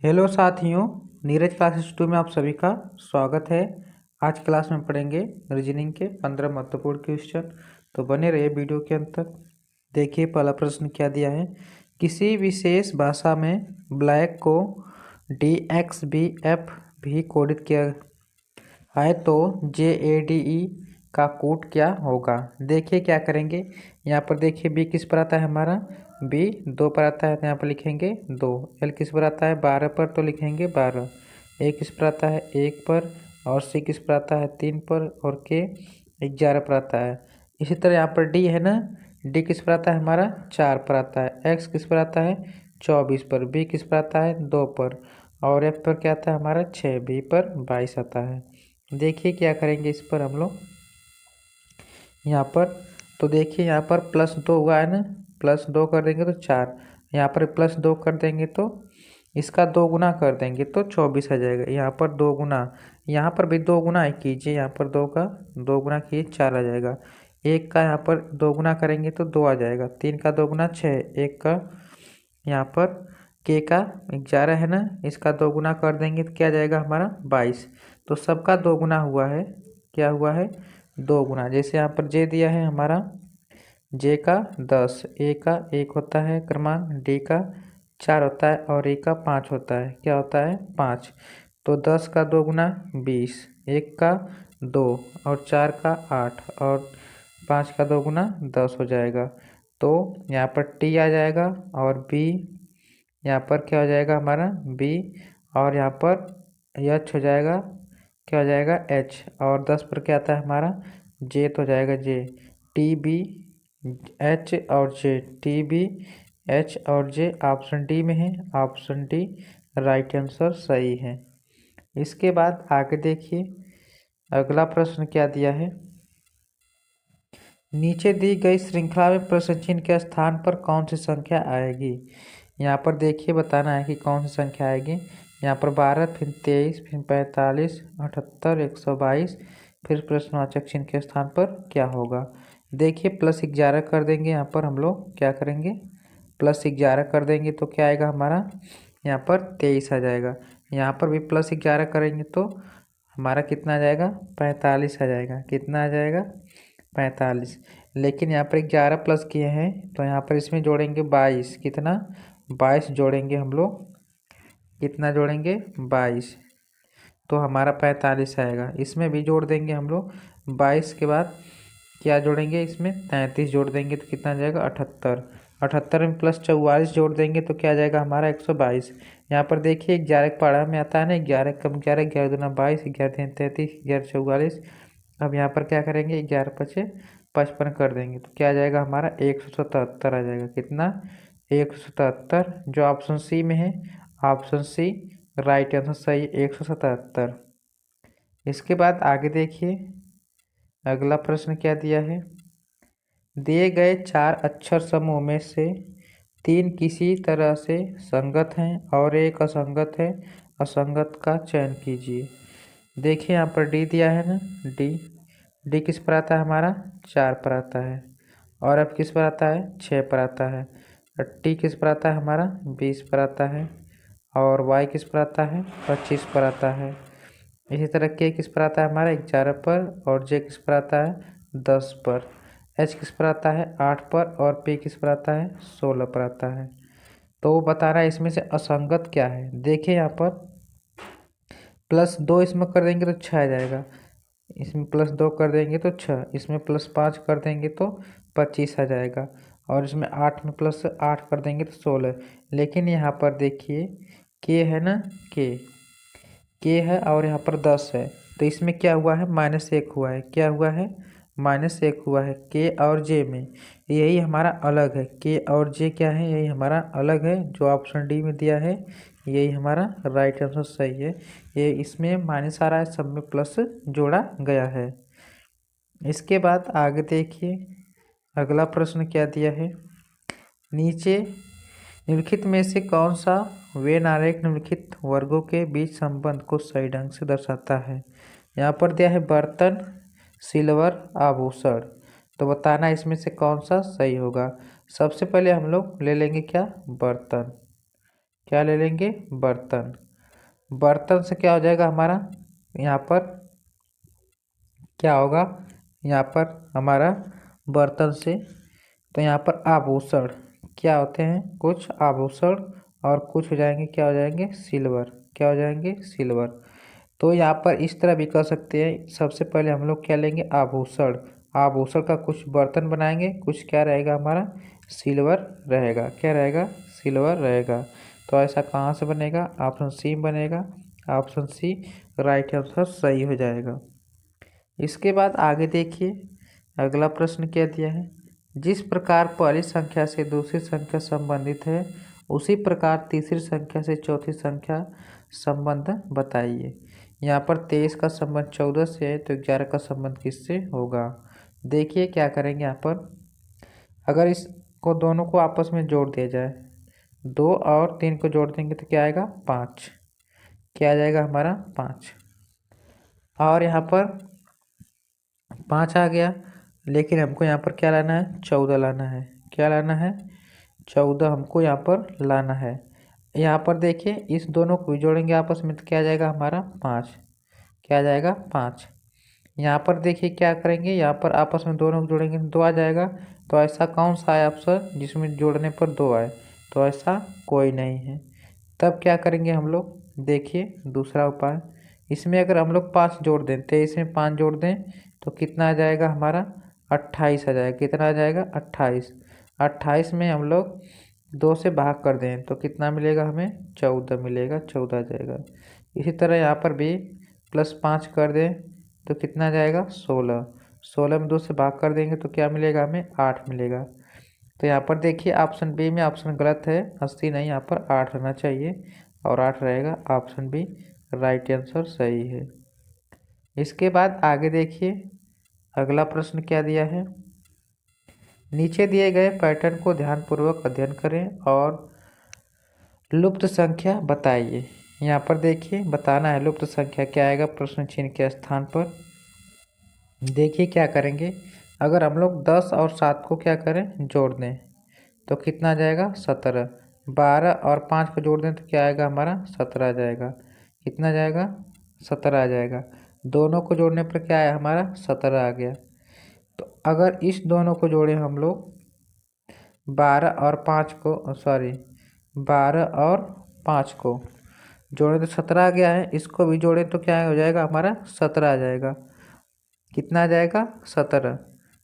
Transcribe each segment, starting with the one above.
Hello साथियों, Neeraj classes 2 में आप सभी का स्वागत है। आज क्लास में पढ़ेंगे रीजनिंग के 15 महत्वपूर्ण क्वेश्चन। तो बने रहिए वीडियो के अंत तक। देखिए पहला प्रश्न क्या दिया है। किसी विशेष भाषा में ब्लैक को DXBF भी कोडित किया है तो JADE का कोड क्या होगा। देखिए क्या करेंगे। यहाँ पर देखिए बी किस पर आता है हमारा, बी 2 पर आता है तो यहाँ पर लिखेंगे 2। एल किस पर आता है 12 पर तो लिखेंगे 12। ए किस पर आता है 1 पर, और सी किस पर आता है 3 पर, और के 11 पर आता है। इसी तरह यहाँ पर डी है ना, डी किस पर आता है हमारा 4 पर आता है। एक्स किस पर आता है 24 पर, बी किस पर आता है 2 पर, और एफ पर क्या आता है हमारा 6, बी पर 22 आता है। देखिए क्या करेंगे इस पर हम लोग यहाँ पर। तो देखिए यहाँ पर +2 हुआ है ना, +2 कर देंगे तो 4, यहाँ पर +2 कर देंगे तो इसका 2 गुना कर देंगे तो 24 आ जाएगा। यहाँ पर 2 गुना, यहाँ पर भी 2 गुना कीजिए, यहाँ पर 2 का 2 गुना कीजिए 4 आ जाएगा। 1 का यहाँ पर 2 गुना करेंगे तो 2 आ जाएगा। 3 का 2 गुना 6, 1 का यहाँ पर के का 11 है ना, इसका 2 गुना कर देंगे तो क्या आ जाएगा हमारा 22। तो सबका 2 गुना हुआ है, क्या हुआ है 2 गुना। जैसे यहाँ पर जे दिया है हमारा, जे का 10, ए का 1 होता है क्रमांक, डी का 4 होता है, और ए का 5 होता है, क्या होता है 5। तो 10 का 2 गुना 20, 1 का 2, और 4 का 8, और 5 का 2 गुना 10 हो जाएगा। तो यहाँ पर टी आ जाएगा, और बी यहाँ पर क्या हो जाएगा हमारा बी, और यहाँ पर एच हो जाएगा, क्या हो जाएगा एच, और 10 पर क्या आता है हमारा जे, तो हो जाएगा जे। टी बी एच और जे, टी बी एच और जे ऑप्शन डी में है, ऑप्शन डी राइट आंसर सही है। इसके बाद आगे देखिए अगला प्रश्न क्या दिया है। नीचे दी गई श्रृंखला में प्रश्न चिन्ह के स्थान पर कौन सी संख्या आएगी। यहाँ पर देखिए बताना है कि कौन सी संख्या आएगी। यहाँ पर 12, फिर 23, फिर 45, 78, 122, फिर प्रश्नवाचक चिन्ह के स्थान पर क्या होगा। देखिए +11 कर देंगे, यहाँ पर हम लोग क्या करेंगे +11 कर देंगे तो क्या आएगा हमारा यहाँ पर 23 आ जाएगा। यहाँ पर भी +11 करेंगे तो हमारा कितना आ जाएगा 45 आ जाएगा। कितना आ जाएगा 45। लेकिन यहाँ पर 11 प्लस किए हैं तो यहाँ पर इसमें जोड़ेंगे 22, कितना 22 जोड़ेंगे हम लोग, कितना जोड़ेंगे 22, तो हमारा 45 आएगा। इसमें भी जोड़ देंगे हम लोग 22 के बाद क्या जोड़ेंगे, इसमें 33 जोड़ देंगे तो कितना आ जाएगा 78। 78 में +44 जोड़ देंगे तो क्या आ जाएगा हमारा 122। यहाँ पर देखिए 11 पढ़ा में आता है ना, 11 कम 11, 11 दूना 22, 11 तीन 33, 11 44। अब यहाँ पर क्या करेंगे 11 पचे 55 कर देंगे तो क्या आ जाएगा हमारा 177 आ जाएगा। कितना 177, जो ऑप्शन सी में है, ऑप्शन सी राइट आंसर सही 177। इसके बाद आगे देखिए अगला प्रश्न क्या दिया है। दिए गए 4 अक्षर समूह में से 3 किसी तरह से संगत हैं और एक असंगत है, असंगत का चयन कीजिए। देखिए यहाँ पर डी दिया है ना, डी, डी किस पर आता है हमारा 4 पर आता है, और एफ किस पर आता है 6 पर आता है, और टी किस पर आता है हमारा 20 पर आता है, और वाई किस पर आता है 25 पर आता है। इसी तरह के किस पर आता है हमारा 11 पर, और जे किस पर आता है 10 पर, एच किस पर आता है 8 पर, और पी किस पर आता है 16 पर आता है। तो वो बता रहा है इसमें से असंगत क्या है। देखिए यहाँ पर +2 इसमें कर देंगे तो 6 आ जाएगा, इसमें +2 कर देंगे तो 6, इसमें +5 कर देंगे तो 25 आ जाएगा, और इसमें 8 में +8 कर देंगे तो 16। लेकिन यहाँ पर देखिए के है ना, के है, और यहाँ पर 10 है, तो इसमें क्या हुआ है -1 हुआ है। क्या हुआ है -1 हुआ है के और जे में। यही हमारा अलग है, के और जे क्या है, यही हमारा अलग है, जो ऑप्शन डी में दिया है यही हमारा राइट आंसर सही है। ये इसमें माइनस आ रहा है, सब में प्लस जोड़ा गया है। इसके बाद आगे देखिए अगला प्रश्न क्या दिया है। नीचे निम्नलिखित में से कौन सा वेन आरेख निम्नलिखित वर्गों के बीच संबंध को सही ढंग से दर्शाता है। यहाँ पर दिया है बर्तन, सिल्वर, आभूषण। तो बताना इसमें से कौन सा सही होगा। सबसे पहले हम लोग ले लेंगे क्या बर्तन। क्या ले लेंगे, बर्तन। बर्तन से क्या हो जाएगा हमारा, यहाँ पर क्या होगा, यहाँ पर हमारा बर्तन से, तो यहाँ पर आभूषण क्या होते हैं, कुछ आभूषण, और कुछ हो जाएंगे, क्या हो जाएंगे, सिल्वर। क्या हो जाएंगे, सिल्वर। तो यहाँ पर इस तरह भी कर सकते हैं। सबसे पहले हम लोग क्या लेंगे, आभूषण। आभूषण का कुछ बर्तन बनाएंगे, कुछ क्या रहेगा हमारा, सिल्वर रहेगा। क्या रहेगा, सिल्वर रहेगा। तो ऐसा कहाँ से बनेगा, ऑप्शन सी बनेगा। ऑप्शन सी राइट आंसर सही हो जाएगा। इसके बाद आगे देखिए, अगला प्रश्न क्या दिया है, जिस प्रकार पहली संख्या से दूसरी संख्या संबंधित है उसी प्रकार तीसरी संख्या से चौथी संख्या संबंध बताइए। यहाँ पर 23 का संबंध 14 से है, तो 11 का संबंध किससे होगा। देखिए क्या करेंगे, यहाँ पर अगर इसको दोनों को आपस में जोड़ दिया जाए, 2 और 3 को जोड़ देंगे तो क्या आएगा, 5। क्या आ जाएगा हमारा, 5। और यहाँ पर 5 आ गया, लेकिन हमको यहाँ पर क्या लाना है, 14 लाना है। क्या लाना है, 14 हमको यहाँ पर लाना है। यहाँ पर देखिए इस दोनों को जोड़ेंगे आपस में तो क्या आ जाएगा हमारा, 5। क्या आ जाएगा, 5। यहाँ पर देखिए क्या करेंगे, यहाँ पर आपस में दोनों को जोड़ेंगे तो 2 आ जाएगा। तो ऐसा कौन सा है ऑप्शन जिसमें जोड़ने पर 2 आए, तो ऐसा कोई नहीं है। तब क्या करेंगे हम लोग, देखिए दूसरा उपाय, इसमें अगर हम लोग 5 जोड़ दें, 23 में 5 जोड़ दें तो कितना आ जाएगा हमारा, 28 आ जाएगा। कितना आ जाएगा, 28। 28 में हम लोग 2 से भाग कर दें तो कितना मिलेगा हमें, 14 मिलेगा, 14 आ जाएगा। इसी तरह यहाँ पर भी +5 कर दें तो कितना आ जाएगा, 16। 16 में 2 से भाग कर देंगे तो क्या मिलेगा हमें, 8 मिलेगा। तो यहाँ पर देखिए ऑप्शन बी में ऑप्शन गलत है, 80 नहीं, यहाँ पर 8 रहना चाहिए और 8 रहेगा। ऑप्शन बी राइट आंसर सही है। इसके बाद आगे देखिए, अगला प्रश्न क्या दिया है, नीचे दिए गए पैटर्न को ध्यानपूर्वक अध्ययन करें और लुप्त संख्या बताइए। यहाँ पर देखिए बताना है लुप्त संख्या क्या आएगा प्रश्न चिन्ह के स्थान पर। देखिए क्या करेंगे, अगर हम लोग 10 और 7 को क्या करें, जोड़ दें तो कितना आ जाएगा, 17। 12 और 5 को जोड़ दें तो क्या आएगा हमारा, 17 आ जाएगा। कितना आ जाएगा, 17 आ जाएगा। दोनों को जोड़ने पर क्या आया हमारा, 17 आ गया। तो अगर इस दोनों को जोड़ें हम लोग, 12 और 5 को, सॉरी 12 और 5 को जोड़ें तो 17 आ गया है। इसको भी जोड़ें तो क्या हो जाएगा हमारा, 17 आ जाएगा। कितना आ जाएगा, 17।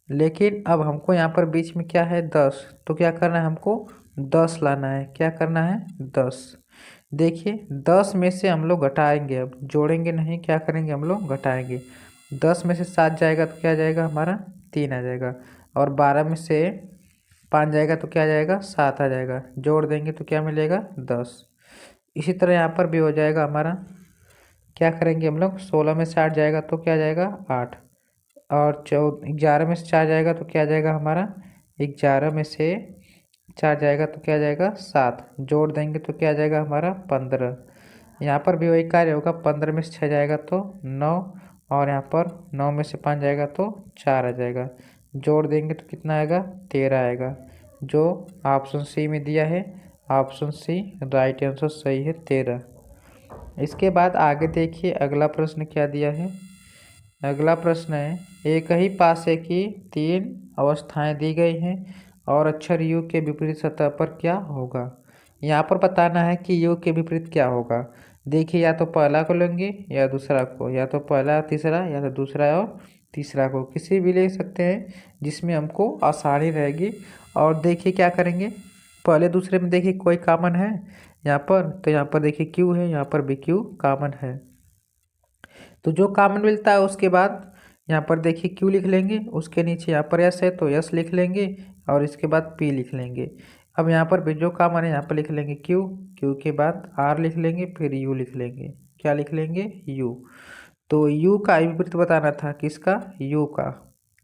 लेकिन अब हमको यहाँ पर बीच में क्या है, 10, तो क्या करना है हमको, 10 लाना है। क्या करना है, 10। देखिए 10 में से हम लोग घटाएंगे, अब जोड़ेंगे नहीं, क्या करेंगे हम लोग, घटाएंगे। 10 में से 7 जाएगा तो क्या आ जाएगा हमारा, 3 आ जाएगा। और 12 में से 5 जाएगा तो क्या आ जाएगा, 7 आ जाएगा। जोड़ देंगे तो क्या मिलेगा, 10। इसी तरह यहाँ पर भी हो जाएगा हमारा। क्या करेंगे हम लोग, 16 में से 8 जाएगा तो क्या आ जाएगा, 8। और 11 में से 4 जाएगा तो क्या आ जाएगा हमारा, 11 में से 4 जाएगा तो क्या आ जाएगा, 7। जोड़ देंगे तो क्या आ जाएगा हमारा, 15। यहाँ पर भी वही कार्य होगा, 15 में से 6 जाएगा तो 9, और यहाँ पर 9 में से 5 जाएगा तो 4 आ जाएगा। जोड़ देंगे तो कितना आएगा, 13 आएगा, जो ऑप्शन सी में दिया है। ऑप्शन सी राइट आंसर सही है, 13। इसके बाद आगे देखिए अगला प्रश्न क्या दिया है। अगला प्रश्न है, एक ही पासे की 3 अवस्थाएं दी गई हैं और अक्षर यू के विपरीत सतह पर क्या होगा। यहाँ पर बताना है कि यू के विपरीत क्या होगा। देखिए या तो पहला को लेंगे या दूसरा को, या तो पहला तीसरा या तो दूसरा और तीसरा को, किसी भी ले सकते हैं जिसमें हमको आसानी रहेगी। और देखिए क्या करेंगे, पहले दूसरे में देखिए कोई कॉमन है यहाँ पर, तो यहाँ पर देखिए क्यू है, यहाँ पर भी क्यू कॉमन है। तो जो कॉमन मिलता है उसके बाद यहाँ पर देखिए क्यू लिख लेंगे, उसके नीचे यहाँ पर एस है तो एस लिख लेंगे, और इसके बाद पी लिख लेंगे। अब यहाँ पर भी जो कॉमन है यहाँ पर लिख लेंगे क्यू, क्यू के बाद आर लिख लेंगे, फिर यू लिख लेंगे। क्या लिख लेंगे, यू। तो यू का विपरीत बताना था, किसका, यू का।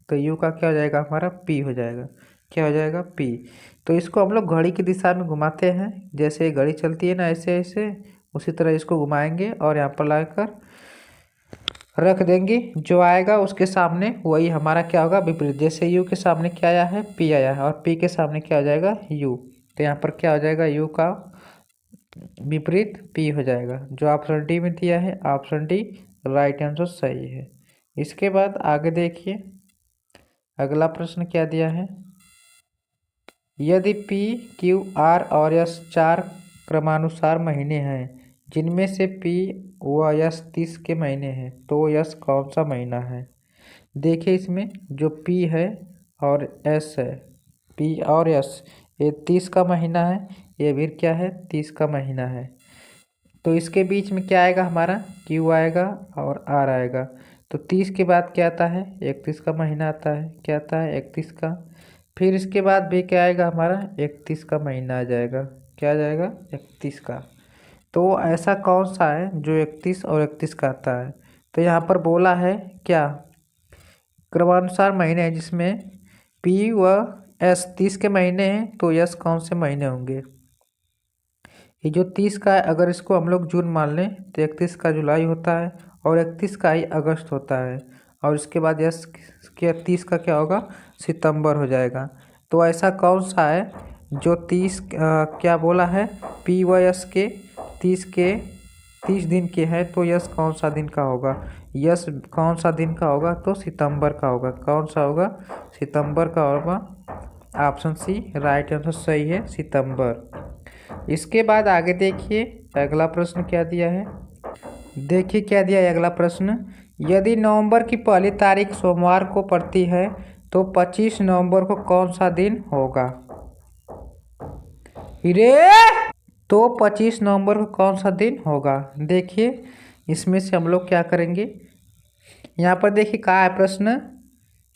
तो यू का क्या हो जाएगा हमारा, पी हो जाएगा। क्या हो जाएगा, पी। तो इसको हम लोग घड़ी की दिशा में घुमाते हैं, जैसे घड़ी चलती है ना ऐसे ऐसे, उसी तरह इसको घुमाएंगे और यहाँ पर लाकर रख देंगे। जो आएगा उसके सामने वही हमारा क्या होगा, विपरीत। जैसे यू के सामने क्या आया है, पी आया है, और पी के सामने क्या हो जाएगा, यू। तो यहाँ पर क्या हो जाएगा, यू का विपरीत पी हो जाएगा। जो ऑप्शन डी में दिया है, ऑप्शन डी राइट आंसर सही है। इसके बाद आगे देखिए, अगला प्रश्न क्या दिया है। यदि पी क्यू आर और एस चार क्रमानुसार महीने हैं जिनमें से पी व एस 30 के महीने हैं, तो एस कौन सा महीना है। देखिए इसमें जो पी है और एस है, पी और एस, ये 30 का महीना है, ये भी क्या है 30 का महीना है। तो इसके बीच में क्या आएगा हमारा, क्यू आएगा और आर आएगा। तो 30 के बाद क्या आता है, 31 का महीना आता है। क्या आता है, 31 का। फिर इसके बाद भी क्या आएगा हमारा, 31 का महीना आ जाएगा। क्या आ जाएगा, 31 का। तो ऐसा कौन सा है जो 31 और 31 का आता है। तो यहाँ पर बोला है क्या, क्रमानुसार महीने हैं जिसमें पी व एस 30 के महीने हैं, तो यस कौन से महीने होंगे। ये जो 30 का है, अगर इसको हम लोग जून मान लें तो 31 का जुलाई होता है और 31 का ही अगस्त होता है। और इसके बाद यस के 30 का क्या होगा, सितंबर हो जाएगा। तो ऐसा कौन सा है जो 30 क्या बोला है, पी व यस के 30 दिन के हैं, तो यस कौन सा दिन का होगा। यस कौन सा दिन का होगा, तो सितंबर का होगा। कौन सा होगा, सितंबर का होगा। ऑप्शन सी राइट आंसर सही है, सितंबर। इसके बाद आगे देखिए अगला प्रश्न क्या दिया है। देखिए क्या दिया है अगला प्रश्न। यदि नवंबर की पहली तारीख सोमवार को पड़ती है तो 25 नवंबर को कौन सा दिन होगा। रे तो 25 नवंबर को कौन सा दिन होगा। देखिए इसमें से हम लोग क्या करेंगे, यहाँ पर देखिए कहा है प्रश्न,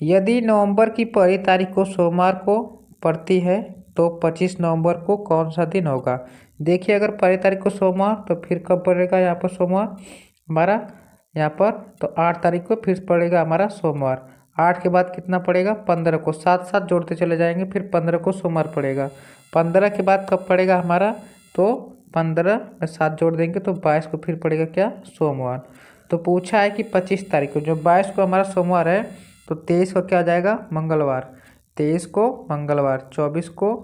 यदि नवंबर की पहली तारीख को सोमवार को पड़ती है तो 25 नवंबर को कौन सा दिन होगा। देखिए अगर पहली तारीख को सोमवार, तो फिर कब पड़ेगा यहाँ पर सोमवार हमारा, यहाँ पर तो 8 तारीख को फिर पड़ेगा हमारा सोमवार। 8 के बाद कितना पड़ेगा, 15 को, साथ साथ जोड़ते चले जाएंगे, फिर 15 को सोमवार पड़ेगा। 15 के बाद कब पड़ेगा हमारा, तो 15 में 7 जोड़ देंगे तो 22 को फिर पड़ेगा क्या, सोमवार। तो पूछा है कि 25 तारीख को, जो 22 को हमारा सोमवार है, तो 23 को क्या हो जाएगा, मंगलवार। 23 को मंगलवार, 24 को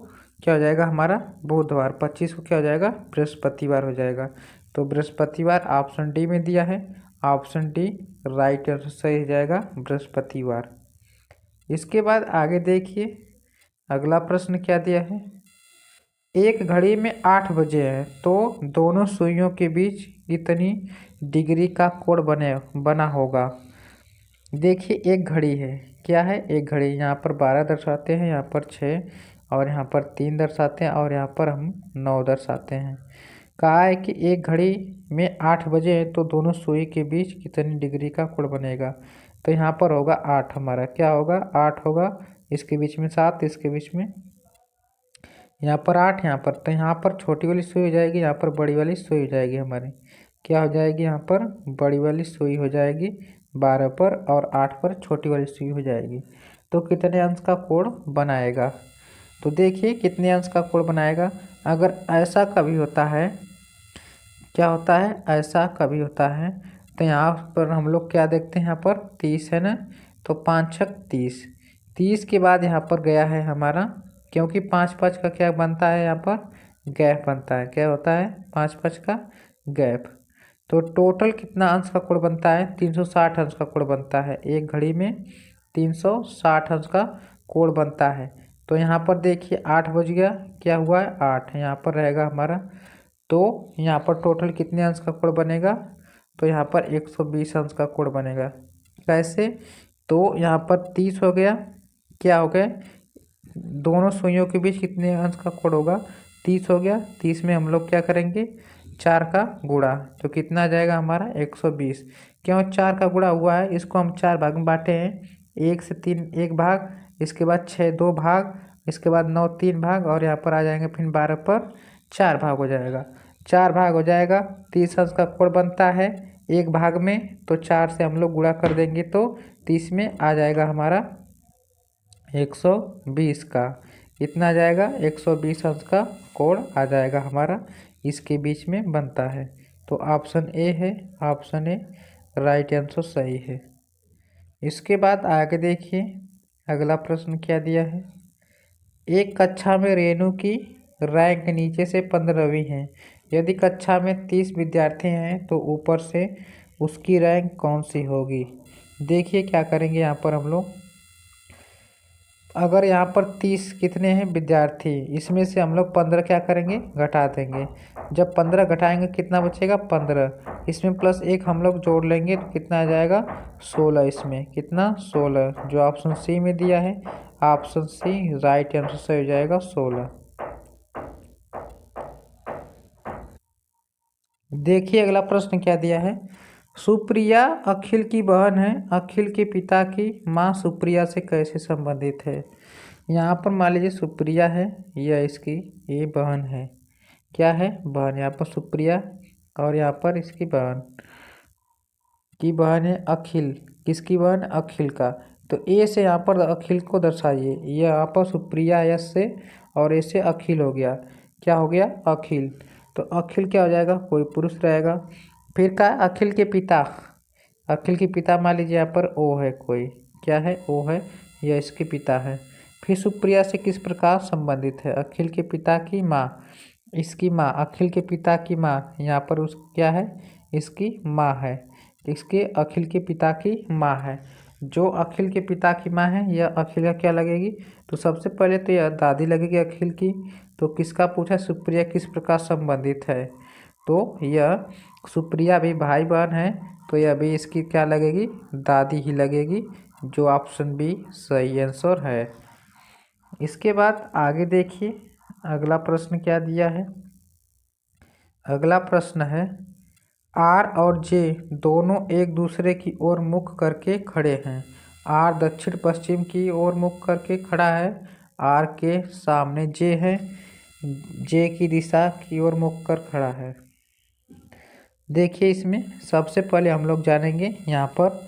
क्या हो जाएगा हमारा बुधवार, 25 को क्या हो जाएगा बृहस्पतिवार हो जाएगा। तो बृहस्पतिवार ऑप्शन डी में दिया है, ऑप्शन डी राइट आंसर सही हो जाएगा, बृहस्पतिवार। इसके बाद आगे देखिए अगला प्रश्न क्या दिया है। एक घड़ी में 8 बजे है तो दोनों सुइयों के बीच कितनी डिग्री का कोण बना होगा। देखिए एक घड़ी है, क्या है, एक घड़ी, यहाँ पर 12 दर्शाते हैं, यहाँ पर 6 और यहाँ पर 3 दर्शाते हैं और यहाँ पर हम 9 दर्शाते हैं। कहा है कि एक घड़ी में 8 बजे है तो दोनों सुई के बीच कितनी डिग्री का कोण बनेगा। तो यहाँ पर होगा 8, हमारा क्या होगा, 8 होगा, इसके बीच में 7, इसके बीच में यहाँ पर 8, यहाँ पर, तो यहाँ पर छोटी वाली सुई हो जाएगी, यहाँ पर बड़ी वाली सुई हो जाएगी हमारी। क्या हो जाएगी, यहाँ पर बड़ी वाली सुई हो जाएगी 12 पर और 8 पर छोटी वाली सुई हो जाएगी। तो कितने अंश का कोण बनाएगा। तो देखिए कितने अंश का कोण बनाएगा। अगर ऐसा कभी होता है, क्या होता है, ऐसा कभी होता है, तो यहाँ पर हम लोग क्या देखते हैं, यहाँ पर 30 है ना, तो 5 छक 30, 30 के बाद यहाँ पर गया है हमारा, क्योंकि 5 5 का क्या बनता है, यहाँ पर गैप बनता है। क्या होता है, 5 5 का गैप। तो टोटल कितना अंश का कोण बनता है, 360 अंश का कोण बनता है। एक घड़ी में 360 अंश का कोण बनता है। तो यहाँ पर देखिए 8 बज गया, क्या हुआ है 8, यहाँ पर रहेगा हमारा। तो यहाँ पर टोटल कितने अंश का कोण बनेगा, तो यहाँ पर 120 अंश का कोण बनेगा। कैसे, तो यहाँ पर 30 हो गया, क्या हो गया, दोनों सुइयों के बीच कितने अंश का कोण होगा, 30 हो गया। 30 में हम लोग क्या करेंगे, 4 का गुणा, तो कितना आ जाएगा हमारा 120। क्यों 4 का गुणा हुआ है, इसको हम 4 भाग में बांटे हैं, 1 से 3 1 भाग, इसके बाद 6 2 भाग, इसके बाद 9 3 भाग और यहाँ पर आ जाएंगे फिर 12 पर 4 भाग हो जाएगा। 4 भाग हो जाएगा, 30 अंश का कोण बनता है एक भाग में, तो 4 से हम लोग गुणा कर देंगे तो 30 में आ जाएगा हमारा 120 का। कितना आ जाएगा, 120 अंश का कोण आ जाएगा हमारा, इसके बीच में बनता है। तो ऑप्शन ए है, ऑप्शन ए राइट आंसर सही है। इसके बाद आगे देखिए अगला प्रश्न क्या दिया है। एक कक्षा में रेणु की रैंक नीचे से 15वीं है यदि कक्षा में 30 विद्यार्थी हैं तो ऊपर से उसकी रैंक कौन सी होगी। देखिए क्या करेंगे यहाँ पर हम लोग, अगर यहाँ पर 30 कितने हैं विद्यार्थी, इसमें से हम लोग 15 क्या करेंगे, घटा देंगे। जब 15 घटाएंगे कितना बचेगा, 15। इसमें प्लस 1 हम लोग जोड़ लेंगे तो कितना आ जाएगा, 16। इसमें कितना, 16, जो ऑप्शन सी में दिया है। ऑप्शन सी राइट आंसर सही हो जाएगा, 16। देखिए अगला प्रश्न क्या दिया है। सुप्रिया अखिल की बहन है, अखिल के पिता की माँ सुप्रिया से कैसे संबंधित है। यहाँ पर मान लीजिए सुप्रिया है, यह इसकी ये बहन है, क्या है, बहन। यहाँ पर सुप्रिया और यहाँ पर इसकी बहन है अखिल। किसकी बहन, अखिल का। तो ए से यहाँ पर अखिल को दर्शाइए। ये यहाँ पर सुप्रिया यस से और ए से अखिल हो गया, क्या हो गया, अखिल। तो अखिल क्या हो जाएगा, कोई पुरुष रहेगा। फिर का अखिल के पिता, अखिल के पिता मान लीजिए यहाँ पर ओ है, कोई क्या है, ओ है, यह इसके पिता है। फिर सुप्रिया से किस प्रकार संबंधित है, अखिल के पिता की माँ, इसकी माँ, अखिल के पिता की माँ यहाँ पर उस क्या है, इसकी माँ है, इसके अखिल के पिता की माँ है। जो अखिल के पिता की माँ है यह अखिल का क्या लगेगी, तो सबसे पहले तो यह दादी लगेगी अखिल की। तो किसका पूछा, सुप्रिया किस प्रकार संबंधित है, तो यह सुप्रिया भी भाई बहन है, तो यह भी इसकी क्या लगेगी, दादी ही लगेगी, जो ऑप्शन बी सही आंसर है। इसके बाद आगे देखिए अगला प्रश्न क्या दिया है। अगला प्रश्न है, आर और जे दोनों एक दूसरे की ओर मुख करके खड़े हैं। आर दक्षिण पश्चिम की ओर मुख करके खड़ा है, आर के सामने जे है, जे की दिशा की ओर मुख कर खड़ा है। देखिए इसमें सबसे पहले हम लोग जानेंगे यहाँ पर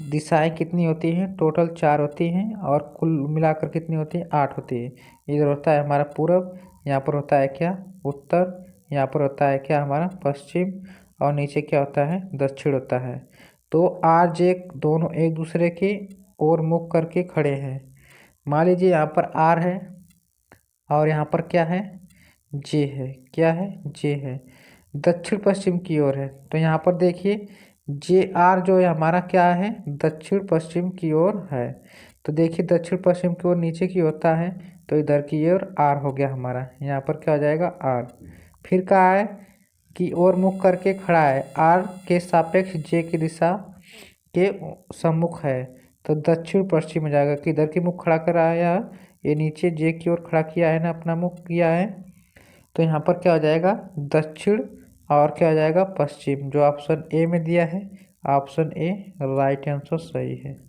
दिशाएं कितनी होती हैं, टोटल 4 होती हैं और कुल मिलाकर कितनी होती हैं, 8 होती है। इधर होता है हमारा पूरब, यहाँ पर होता है क्या, उत्तर, यहाँ पर होता है क्या हमारा पश्चिम, और नीचे क्या होता है, दक्षिण होता है। तो आर जे दोनों एक दूसरे की ओर मुख करके खड़े हैं। मान लीजिए यहाँ पर आर है और यहाँ पर क्या है, जे है, क्या है, जे है, दक्षिण पश्चिम की ओर है। तो यहाँ पर देखिए जे आर जो है हमारा क्या है, दक्षिण पश्चिम की ओर है। तो देखिए दक्षिण पश्चिम की ओर नीचे की होता है, तो इधर की ओर आर हो गया हमारा, यहाँ पर क्या हो जाएगा, आर। फिर कहा है की ओर मुख करके खड़ा है, आर के सापेक्ष जे की दिशा के सम्मुख है, तो दक्षिण पश्चिम हो जाएगा कि इधर की मुख खड़ा कर आया, ये नीचे जे की ओर खड़ा किया है ना, अपना मुख किया है। तो यहाँ पर क्या हो जाएगा, दक्षिण और क्या हो जाएगा, पश्चिम, जो ऑप्शन ए में दिया है, ऑप्शन ए राइट आंसर सही है।